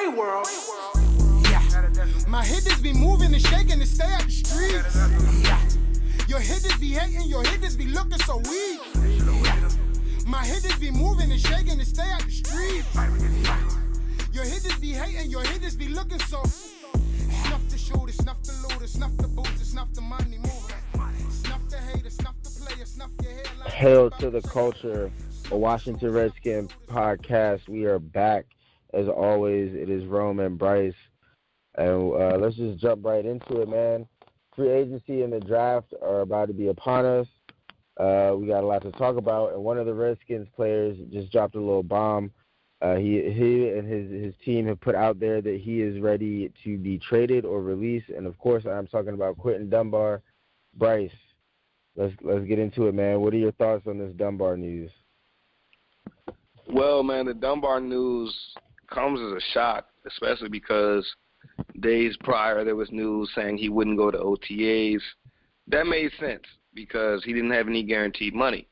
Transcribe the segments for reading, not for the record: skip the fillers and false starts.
world. Yeah. My hitters be moving and shaking to stay out the streets. Yeah. Your hitters be hating, your hitters be looking so weak. Yeah. My hitters be moving and shaking to stay out the streets. Yeah. Your hitters be hating, your hitters be looking so. Snuff the shooter, snuff the looter, snuff the booster, snuff the money mover. Snuff the hater, snuff the player, snuff your hairline. Hail to the culture, a Washington Redskins podcast. We are back. As always, it is Rome and Bryce. And let's just jump right into it, man. Free agency and the draft are about to be upon us. We got a lot to talk about. And one of the Redskins players just dropped a little bomb. He and his team have put out there that he is ready to be traded or released. And, of course, I'm talking about Quinton Dunbar. Bryce, let's get into it, man. What are your thoughts on this Dunbar news? Well, man, the Dunbar news comes as a shock, especially because days prior there was news saying he wouldn't go to OTAs. That made sense because he didn't have any guaranteed money.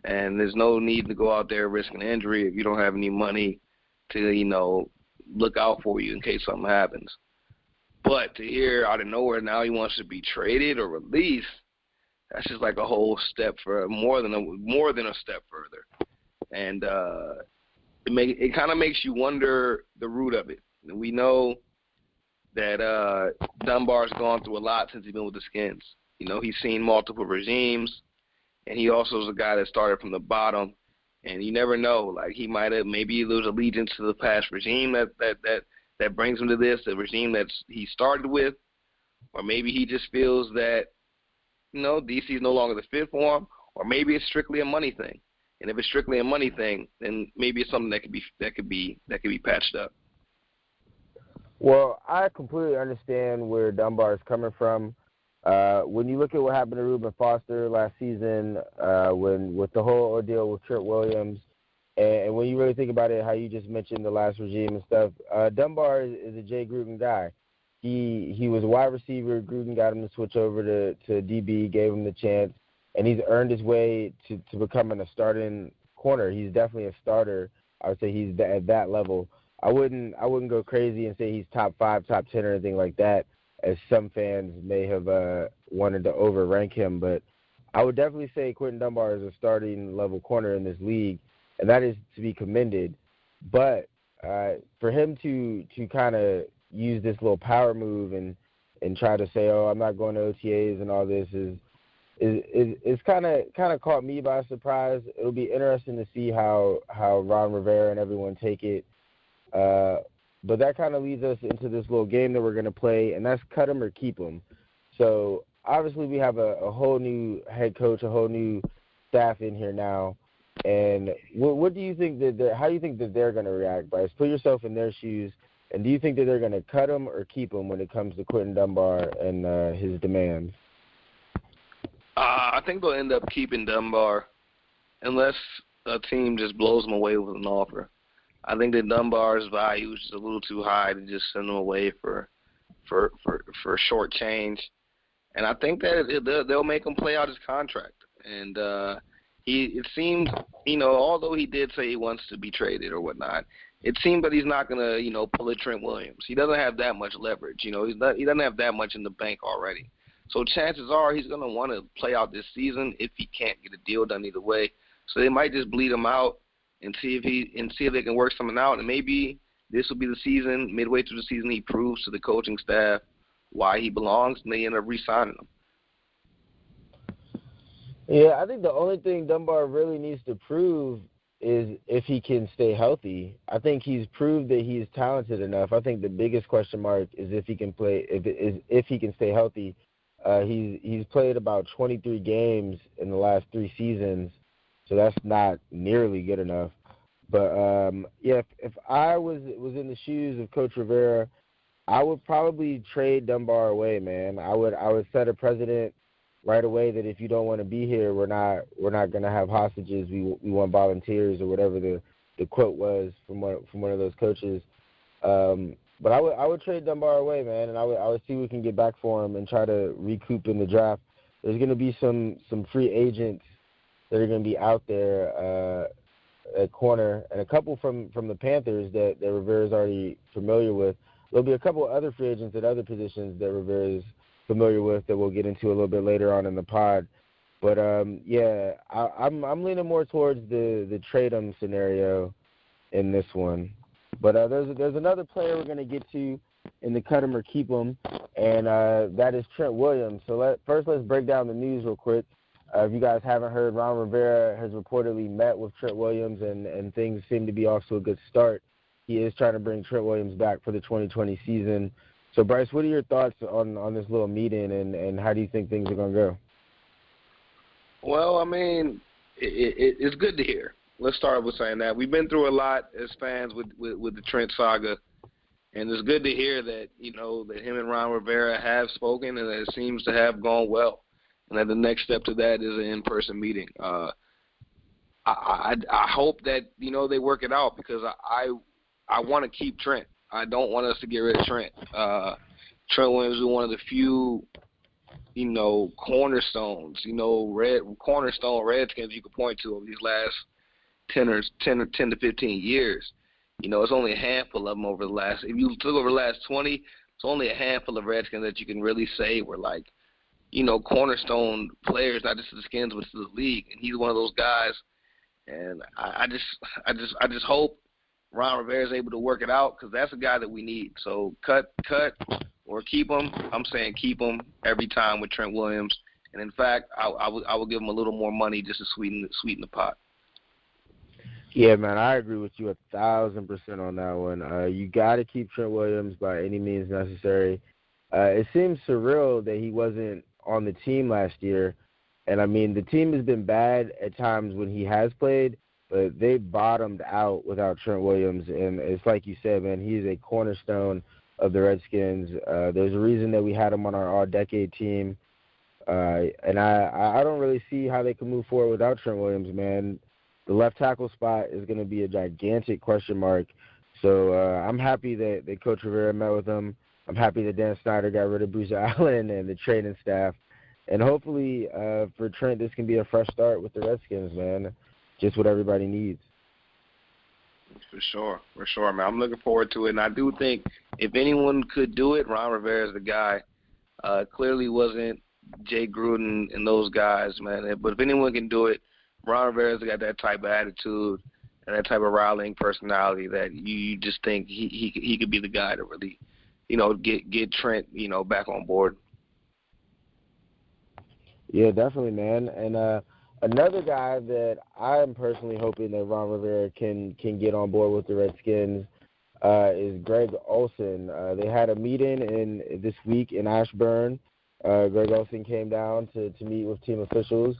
And there's no need to go out there risking injury if you don't have any money to, look out for you in case something happens. But to hear out of nowhere now he wants to be traded or released, that's just like a whole step for more than a step further. And it kind of makes you wonder the root of it. We know that Dunbar's gone through a lot since he's been with the Skins. He's seen multiple regimes, and he also is a guy that started from the bottom. And you never know, like maybe there's allegiance to the past regime that brings him to this, the regime that he started with, or maybe he just feels that DC is no longer the fit for him, or maybe it's strictly a money thing. And if it's strictly a money thing, then maybe it's something that could be patched up. Well, I completely understand where Dunbar is coming from. When you look at what happened to Reuben Foster last season, with the whole ordeal with Trent Williams, and when you really think about it, how you just mentioned the last regime and stuff, Dunbar is a Jay Gruden guy. He was a wide receiver. Gruden got him to switch over to DB, gave him the chance, and he's earned his way to becoming a starting corner. He's definitely a starter. I would say he's at that level. I wouldn't go crazy and say he's top 5, top 10 or anything like that, as some fans may have wanted to overrank him. But I would definitely say Quinton Dunbar is a starting level corner in this league, and that is to be commended. But for him to kind of use this little power move and try to say, oh, I'm not going to OTAs and all this is kind of caught me by surprise. It'll be interesting to see how Ron Rivera and everyone take it. But that kind of leads us into this little game that we're going to play, and that's cut him or keep him. So obviously we have a whole new head coach, a whole new staff in here now. And what do you think how do you think that they're going to react, Bryce? Put yourself in their shoes, and do you think that they're going to cut him or keep him when it comes to Quinton Dunbar and his demands? I think they'll end up keeping Dunbar unless a team just blows him away with an offer. I think that Dunbar's value is just a little too high to just send him away for short change. And I think that they'll make him play out his contract. And it seems, although he did say he wants to be traded or whatnot, it seems that he's not going to, pull a Trent Williams. He doesn't have that much leverage. He doesn't have that much in the bank already. So chances are he's going to want to play out this season if he can't get a deal done either way. So they might just bleed him out and see if they can work something out. And maybe this will be the season, midway through the season, he proves to the coaching staff why he belongs, and they end up re-signing him. Yeah, I think the only thing Dunbar really needs to prove is if he can stay healthy. I think he's proved that he's talented enough. I think the biggest question mark is if he can play, if he can stay healthy. He's played about 23 games in the last 3 seasons, so that's not nearly good enough. But if I was in the shoes of Coach Rivera, I would probably trade Dunbar away, man. I would set a precedent right away that if you don't want to be here, we're not going to have hostages. We want volunteers, or whatever the quote was from one of those coaches. But I would trade Dunbar away, man, and I would see what we can get back for him and try to recoup in the draft. There's going to be some free agents that are going to be out there at corner, and a couple from the Panthers that Rivera's already familiar with. There'll be a couple of other free agents at other positions that Rivera's familiar with that we'll get into a little bit later on in the pod. But I'm leaning more towards the trade him scenario in this one. But there's another player we're going to get to in the cut him or keep him, and that is Trent Williams. So let's break down the news real quick. If you guys haven't heard, Ron Rivera has reportedly met with Trent Williams, and things seem to be off to a good start. He is trying to bring Trent Williams back for the 2020 season. So, Bryce, what are your thoughts on this little meeting, and how do you think things are going to go? Well, I mean, it's good to hear. Let's start with saying that. We've been through a lot as fans with the Trent saga, and it's good to hear that, that him and Ron Rivera have spoken and that it seems to have gone well, and that the next step to that is an in-person meeting. I hope that, they work it out, because I want to keep Trent. I don't want us to get rid of Trent. Trent Williams is one of the few, cornerstones, cornerstone Redskins you could point to over these last 10 to 15 years. It's only a handful of them over the last – if you look over the last 20, it's only a handful of Redskins that you can really say were like, cornerstone players, not just to the Skins, but to the league. And he's one of those guys. And I just hope Ron Rivera is able to work it out, because that's a guy that we need. So cut or keep him. I'm saying keep him every time with Trent Williams. And in fact, I will give him a little more money just to sweeten the pot. Yeah, man, I agree with you 1,000% on that one. You got to keep Trent Williams by any means necessary. It seems surreal that he wasn't on the team last year. And, I mean, the team has been bad at times when he has played, but they bottomed out without Trent Williams. And it's like you said, man, he's a cornerstone of the Redskins. There's a reason that we had him on our all-decade team. And I don't really see how they can move forward without Trent Williams, man. The left tackle spot is going to be a gigantic question mark. So I'm happy that Coach Rivera met with him. I'm happy that Dan Snyder got rid of Bruce Allen and the training staff. And hopefully for Trent, this can be a fresh start with the Redskins, man. Just what everybody needs. For sure, man. I'm looking forward to it. And I do think if anyone could do it, Ron Rivera is the guy. Clearly wasn't Jay Gruden and those guys, man. But if anyone can do it, Ron Rivera's got that type of attitude and that type of rallying personality that you just think he could be the guy to really, get Trent, back on board. Yeah, definitely, man. And another guy that I'm personally hoping that Ron Rivera can get on board with the Redskins is Greg Olsen. They had a meeting this week in Ashburn. Greg Olsen came down to meet with team officials.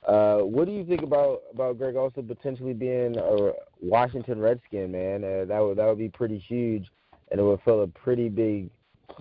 What do you think about Greg Olsen potentially being a Washington Redskin, man? That would be pretty huge, and it would fill a pretty big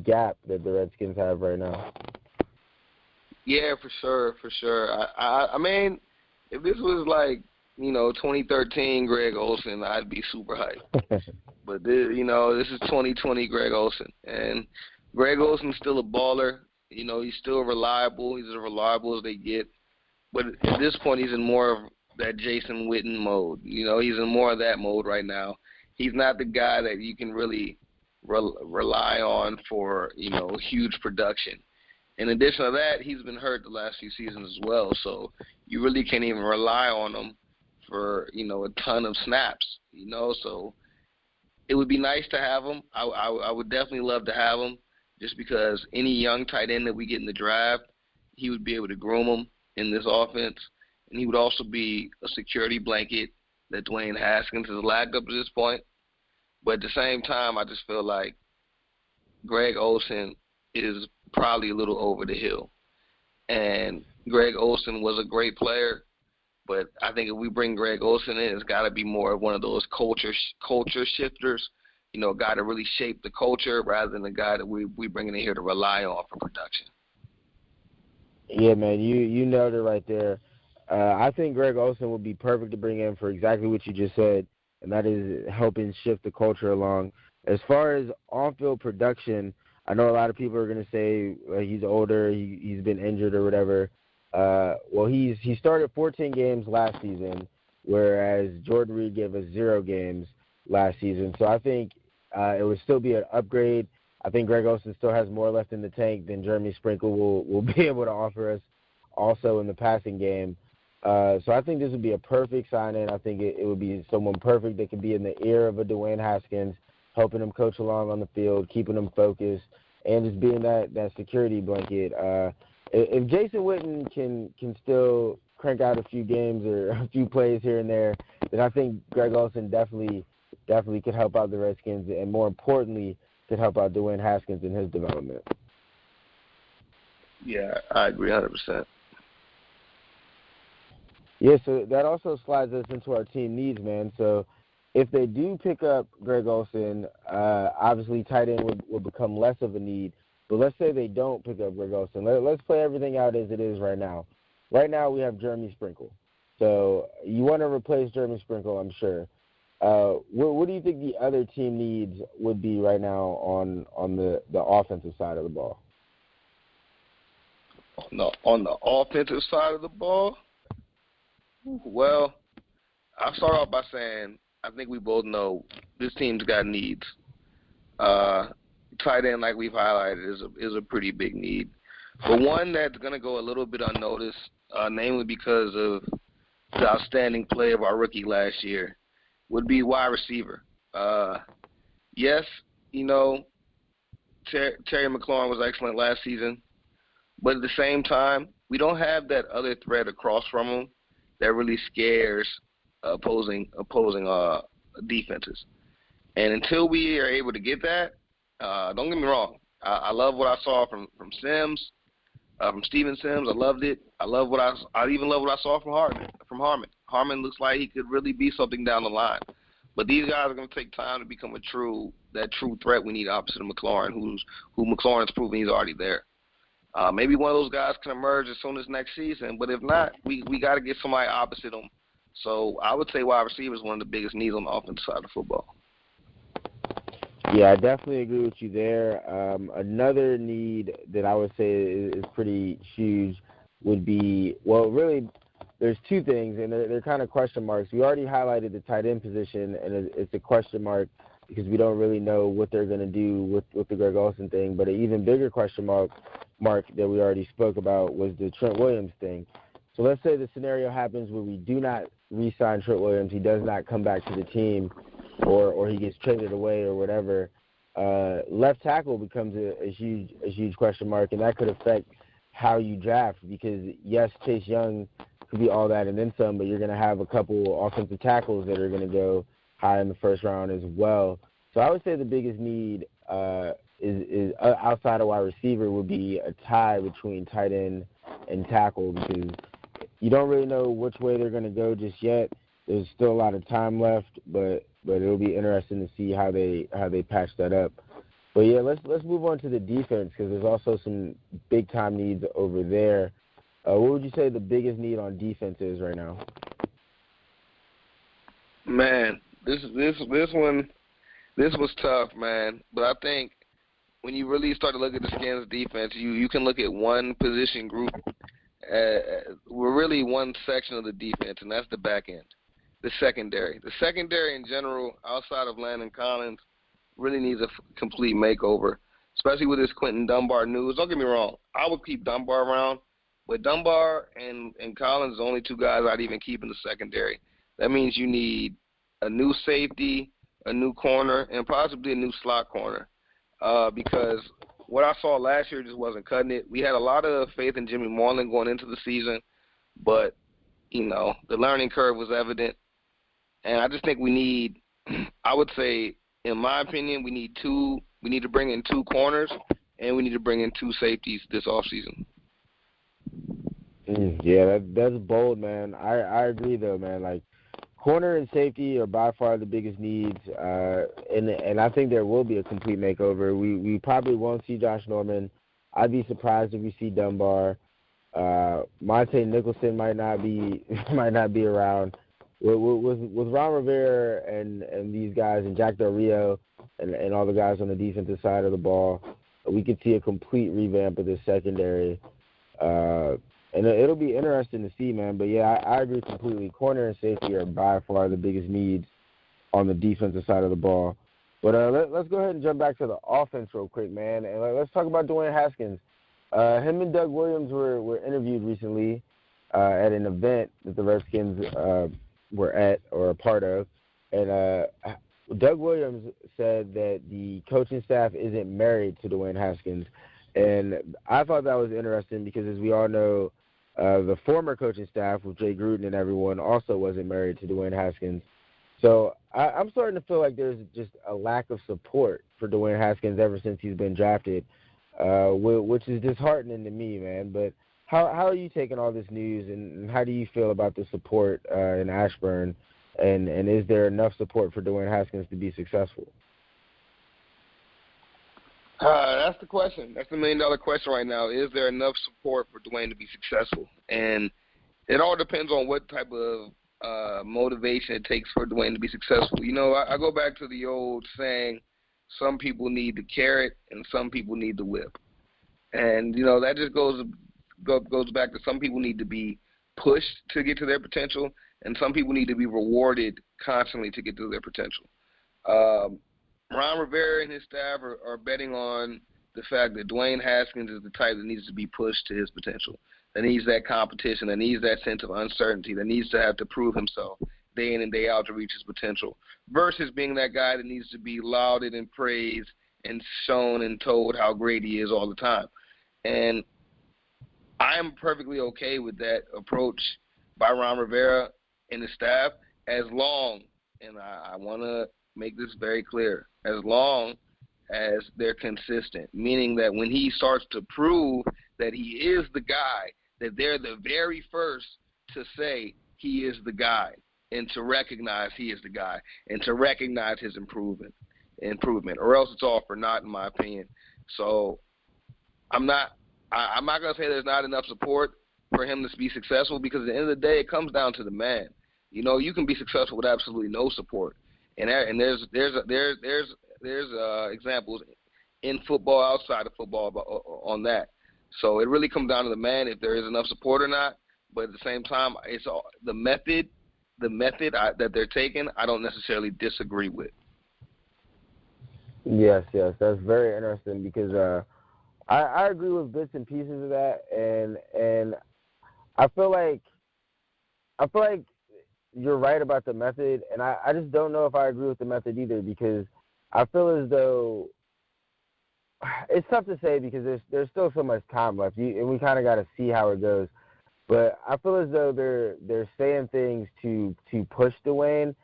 gap that the Redskins have right now. Yeah, for sure. I mean, if this was like, 2013 Greg Olsen, I'd be super hyped. But this is 2020 Greg Olsen, and Greg Olsen's still a baller. He's still reliable. He's as reliable as they get. But at this point, he's in more of that Jason Witten mode. He's in more of that mode right now. He's not the guy that you can really rely on for, huge production. In addition to that, he's been hurt the last few seasons as well. So you really can't even rely on him for, a ton of snaps, So it would be nice to have him. I would definitely love to have him, just because any young tight end that we get in the draft, he would be able to groom him in this offense, and he would also be a security blanket that Dwayne Haskins has lacked up to this point. But at the same time, I just feel like Greg Olsen is probably a little over the hill. And Greg Olsen was a great player, but I think if we bring Greg Olsen in, it's got to be more of one of those culture shifters, a guy to really shape the culture rather than a guy that we bringing in here to rely on for production. Yeah, man, you nailed it right there. I think Greg Olsen would be perfect to bring in for exactly what you just said, and that is helping shift the culture along. As far as on-field production, I know a lot of people are going to say he's older, he's been injured or whatever. Well, he started 14 games last season, whereas Jordan Reed gave us 0 games last season. So I think it would still be an upgrade. I think Greg Olsen still has more left in the tank than Jeremy Sprinkle will be able to offer us also in the passing game. So I think this would be a perfect sign-in. I think it would be someone perfect that could be in the ear of a Dwayne Haskins, helping him coach along on the field, keeping him focused, and just being that security blanket. If Jason Witten can still crank out a few games or a few plays here and there, then I think Greg Olsen definitely could help out the Redskins, and more importantly, could help out Dwayne Haskins in his development. Yeah, I agree 100%. Yeah, so that also slides us into our team needs, man. So if they do pick up Greg Olsen, obviously tight end would become less of a need. But let's say they don't pick up Greg Olsen. Let's play everything out as it is right now. Right now we have Jeremy Sprinkle. So you want to replace Jeremy Sprinkle, I'm sure. What do you think the other team needs would be right now on the offensive side of the ball? On the offensive side of the ball? Well, I'll start off by saying I think we both know this team's got needs. Tight end, like we've highlighted, is a pretty big need. But one that's going to go a little bit unnoticed, namely because of the outstanding play of our rookie last year, would be wide receiver. Yes, Terry McLaurin was excellent last season, but at the same time, we don't have that other threat across from him that really scares opposing defenses. And until we are able to get that, don't get me wrong, I love what I saw from Sims, from Steven Sims. I loved it. I even love what I saw from Harmon. Harmon looks like he could really be something down the line. But these guys are going to take time to become that true threat we need opposite of McLaurin, who McLaurin's proven he's already there. Maybe one of those guys can emerge as soon as next season, but if not, we got to get somebody opposite him. So I would say wide receiver is one of the biggest needs on the offensive side of football. Yeah, I definitely agree with you there. Another need that I would say is pretty huge would be, well, really, there's two things, and they're kind of question marks. We already highlighted the tight end position, and it's a question mark because we don't really know what they're going to do with the Greg Olsen thing. But an even bigger question mark that we already spoke about was the Trent Williams thing. So let's say the scenario happens where we do not re-sign Trent Williams, he does not come back to the team, or he gets traded away or whatever. Left tackle becomes a huge question mark, and that could affect how you draft because, yes, Chase Young could be all that and then some, but you're going to have a couple offensive tackles that are going to go high in the first round as well. So I would say the biggest need is outside of wide receiver would be a tie between tight end and tackle because you don't really know which way they're going to go just yet. There's still a lot of time left, but it'll be interesting to see how they patch that up. But yeah, let's move on to the defense because there's also some big time needs over there. What would you say the biggest need on defense is right now? Man, this was tough, man. But I think when you really start to look at the Skins defense, you can look at one position group. We're really one section of the defense, and that's the back end, the secondary. The secondary in general, outside of Landon Collins, really needs a complete makeover, especially with this Quinton Dunbar news. Don't get me wrong. I would keep Dunbar around, but Dunbar and Collins are the only two guys I'd even keep in the secondary. That means you need a new safety, a new corner, and possibly a new slot corner because what I saw last year just wasn't cutting it. We had a lot of faith in Jimmy Moreland going into the season, but, the learning curve was evident. And I just think we need, I would say, in my opinion, we need to bring in 2 corners, and we need to bring in 2 safeties this offseason. Yeah, that's bold, man. I agree, though, man. Like, corner and safety are by far the biggest needs, and I think there will be a complete makeover. We probably won't see Josh Norman. I'd be surprised if we see Dunbar. Monte Nicholson might not be around. With Ron Rivera and these guys and Jack Del Rio and all the guys on the defensive side of the ball, we could see a complete revamp of this secondary. And it'll be interesting to see, man. But, yeah, I agree completely. Corner and safety are by far the biggest needs on the defensive side of the ball. But let's go ahead and jump back to the offense real quick, man. And let's talk about Dwayne Haskins. Him and Doug Williams were interviewed recently at an event that the Redskins were at or a part of. And Doug Williams said that the coaching staff isn't married to Dwayne Haskins. And I thought that was interesting because, as we all know, the former coaching staff with Jay Gruden and everyone also wasn't married to Dwayne Haskins. So I'm starting to feel like there's just a lack of support for Dwayne Haskins ever since he's been drafted, which is disheartening to me, man. But how are you taking all this news, and how do you feel about the support in Ashburn, and is there enough support for Dwayne Haskins to be successful? That's the question. That's the million-dollar question right now. Is there enough support for Dwayne to be successful? And it all depends on what type of motivation it takes for Dwayne to be successful. You know, I go back to the old saying, some people need the carrot and some people need the whip. And, you know, that just goes back to some people need to be pushed to get to their potential, and some people need to be rewarded constantly to get to their potential. Ron Rivera and his staff are betting on the fact that Dwayne Haskins is the type that needs to be pushed to his potential, that needs that competition, that needs that sense of uncertainty, that needs to have to prove himself day in and day out to reach his potential, versus being that guy that needs to be lauded and praised and shown and told how great he is all the time. And I'm perfectly okay with that approach by Ron Rivera and the staff, as long, and I want to make this very clear, as long as they're consistent, meaning that when he starts to prove that he is the guy, that they're the very first to say he is the guy and to recognize he is the guy and to recognize his improvement, or else it's all for naught, in my opinion. So I'm not going to say there's not enough support for him to be successful, because at the end of the day, it comes down to the man. You know, you can be successful with absolutely no support. And there's examples in football, outside of football, on that. So it really comes down to the man, if there is enough support or not. But at the same time, it's all, the method that they're taking, I don't necessarily disagree with. Yes, that's very interesting, because I agree with bits and pieces of that, and I feel like you're right about the method, and I just don't know if I agree with the method either, because I feel as though it's tough to say, because there's still so much time left, and we kind of got to see how it goes. But I feel as though they're saying things to push Dwayne,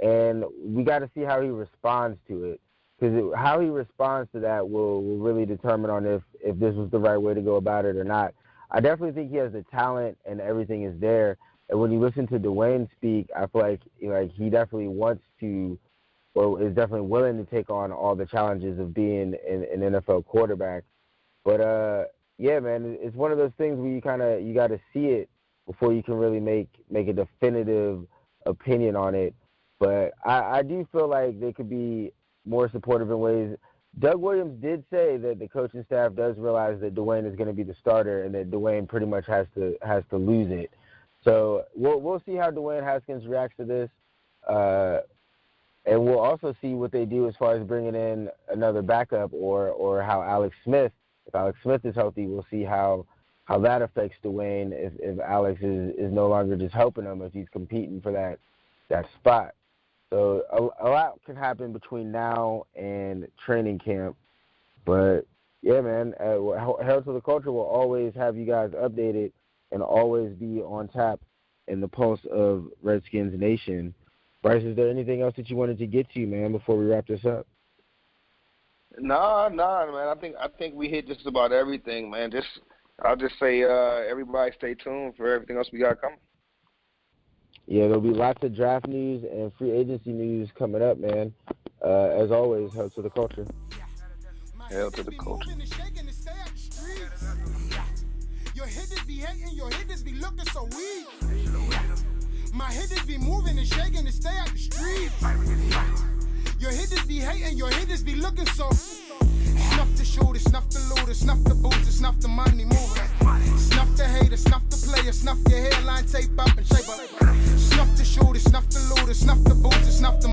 and we got to see how he responds to it, because how he responds to that will really determine on if this was the right way to go about it or not. I definitely think he has the talent and everything is there. And when you listen to Dwayne speak, I feel like he definitely wants to, or is definitely willing to take on all the challenges of being an NFL quarterback. But yeah, man, it's one of those things where you got to see it before you can really make a definitive opinion on it. But I do feel like they could be more supportive in ways. Doug Williams did say that the coaching staff does realize that Dwayne is going to be the starter and that Dwayne pretty much has to lose it. So we'll see how Dwayne Haskins reacts to this, and we'll also see what they do as far as bringing in another backup, or how Alex Smith, if Alex Smith is healthy, we'll see how that affects Dwayne if Alex is no longer just helping him, if he's competing for that spot. So a lot can happen between now and training camp. But, yeah, man, Herald to the Culture will always have you guys updated and always be on tap in the pulse of Redskins Nation. Bryce, is there anything else that you wanted to get to, man, before we wrap this up? No, man. I think we hit just about everything, man. I'll just say everybody stay tuned for everything else we got coming. Yeah, there'll be lots of draft news and free agency news coming up, man. As always, Herald to the Culture. Herald to the Culture. Your hitters be hating, your hitters be looking so weak. My hitters be moving and shaking to stay out the street. Your hitters be hating, your hitters be looking so. Snuff the shooter, snuff the looter, snuff the booster, snuff the money mover. Snuff the hater, snuff the player, snuff your hairline, tape up and shape up. Snuff the shooter, snuff the looter, snuff the booster, snuff the